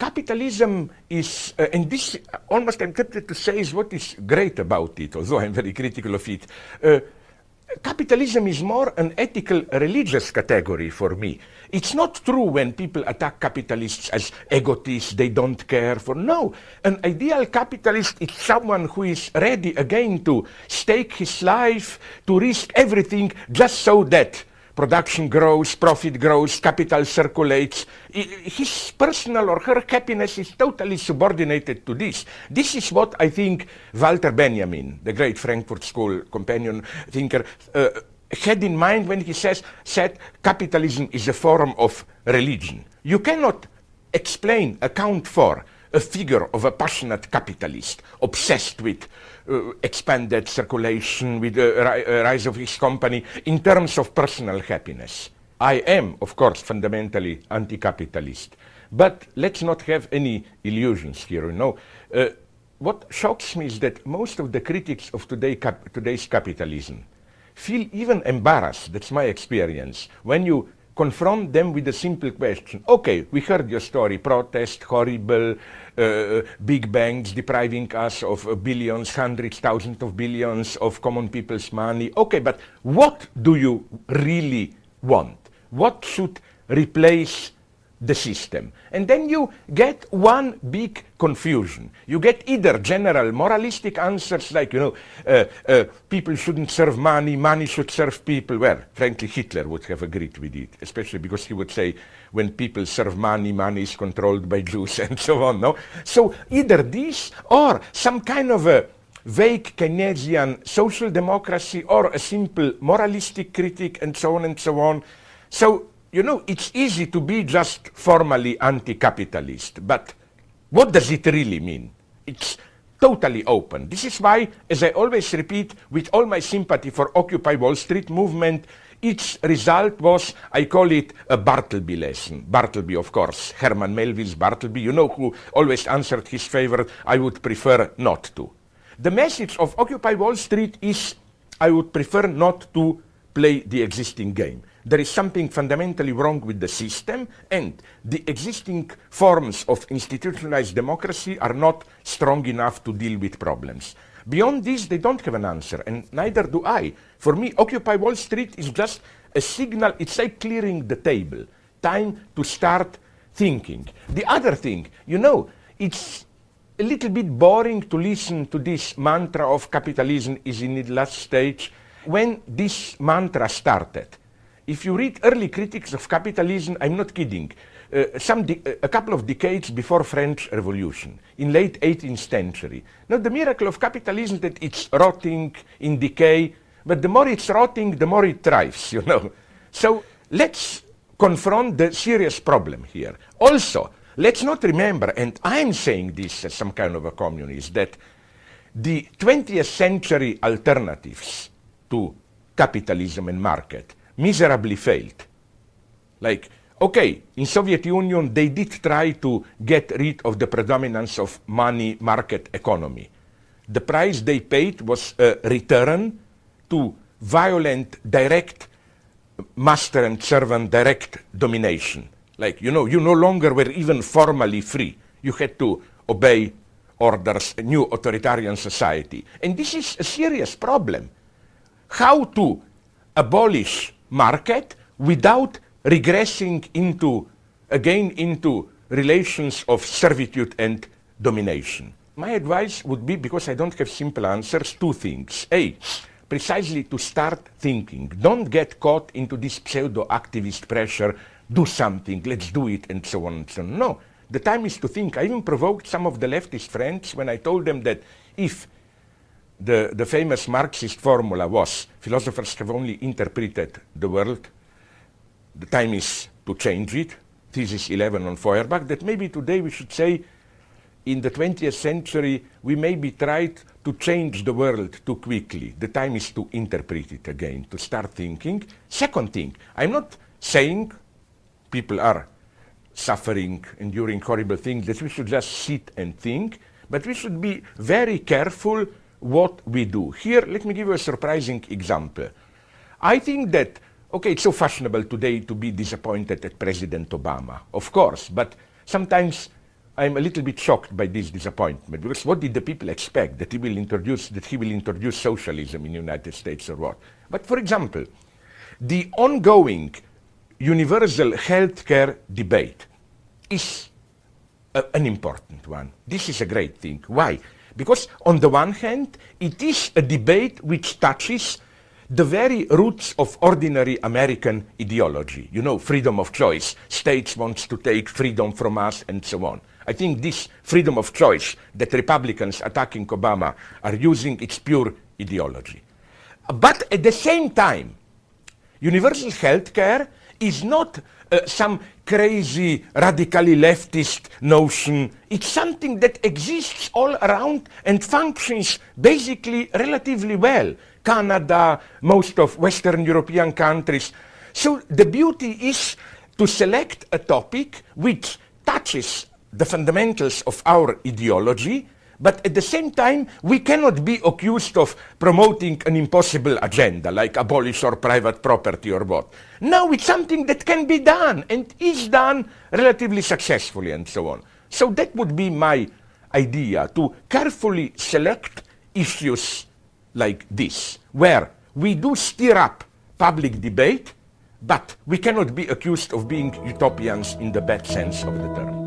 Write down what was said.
capitalism is, and this almost I'm tempted to say is what is great about it, although I'm very critical of it. Capitalism is more an ethical religious category for me. It's not true when people attack capitalists as egotists, they don't care for. No, an ideal capitalist is someone who is ready again to stake his life, to risk everything just so that production grows, profit grows, capital circulates. His personal or her happiness is totally subordinated to this. This is what I think Walter Benjamin, the great Frankfurt School companion thinker, had in mind when he said capitalism is a form of religion. You cannot explain, account for a figure of a passionate capitalist obsessed with expanded circulation, with the rise of his company in terms of personal happiness. I am, of course, fundamentally anti-capitalist, but let's not have any illusions here. What shocks me is that most of the critics of today's capitalism feel even embarrassed, that's my experience, when you confront them with a simple question. Okay, we heard your story, protest, horrible, big banks depriving us of billions, hundreds, thousands of billions of common people's money. Okay, but what do you really want? What should replace the system? And then you get one big confusion. You get either general moralistic answers like, people shouldn't serve money, money should serve people. Well, frankly, Hitler would have agreed with it, especially because he would say, when people serve money, money is controlled by Jews and so on, no? So either this or some kind of a vague Keynesian social democracy or a simple moralistic critique and so on and so on. So, it's easy to be just formally anti-capitalist, but what does it really mean? It's totally open. This is why, as I always repeat, with all my sympathy for Occupy Wall Street movement, its result was, I call it a Bartleby lesson. Bartleby, of course, Herman Melville's Bartleby, who always answered his favor, I would prefer not to. The message of Occupy Wall Street is, I would prefer not to play the existing game. There is something fundamentally wrong with the system, and the existing forms of institutionalized democracy are not strong enough to deal with problems. Beyond this, they don't have an answer, and neither do I. For me, Occupy Wall Street is just a signal. It's like clearing the table. Time to start thinking. The other thing, it's a little bit boring to listen to this mantra of capitalism is in its last stage. When this mantra started, if you read early critics of capitalism, I'm not kidding, a couple of decades before French Revolution, in late 18th century. Now the miracle of capitalism that it's rotting, in decay, but the more it's rotting, the more it thrives, So let's confront the serious problem here. Also, let's not remember, and I'm saying this as some kind of a communist, that the 20th century alternatives to capitalism and market miserably failed. Like, okay, in Soviet Union, they did try to get rid of the predominance of money market economy. The price they paid was a return to violent, direct master and servant direct domination. Like, you no longer were even formally free. You had to obey orders, a new authoritarian society. And this is a serious problem. How to abolish market without regressing into relations of servitude and domination. My advice would be, because I don't have simple answers, two things. A, precisely to start thinking. Don't get caught into this pseudo-activist pressure, do something, let's do it, and so on and so on. No, the time is to think. I even provoked some of the leftist friends when I told them that if the famous Marxist formula was, philosophers have only interpreted the world, the time is to change it, thesis 11 on Feuerbach, that maybe today we should say, in the 20th century, we maybe tried to change the world too quickly. The time is to interpret it again, to start thinking. Second thing, I'm not saying people are suffering, enduring horrible things, that we should just sit and think, but we should be very careful what we do. Here, let me give you a surprising example. I think that, okay, it's so fashionable today to be disappointed at President Obama, of course, but sometimes I'm a little bit shocked by this disappointment, because what did the people expect? That he will introduce socialism in the United States or what? But for example, the ongoing universal healthcare debate is an important one. This is a great thing. Why? Because on the one hand, it is a debate which touches the very roots of ordinary American ideology. You know, freedom of choice. States wants to take freedom from us and so on. I think this freedom of choice that Republicans attacking Obama are using, it's pure ideology. But at the same time, universal health care is not some crazy, radically leftist notion. It's something that exists all around and functions basically relatively well. Canada, most of Western European countries. So the beauty is to select a topic which touches the fundamentals of our ideology, but at the same time, we cannot be accused of promoting an impossible agenda, like abolish or private property or what. Now it's something that can be done, and is done relatively successfully, and so on. So that would be my idea, to carefully select issues like this, where we do stir up public debate, but we cannot be accused of being utopians in the bad sense of the term.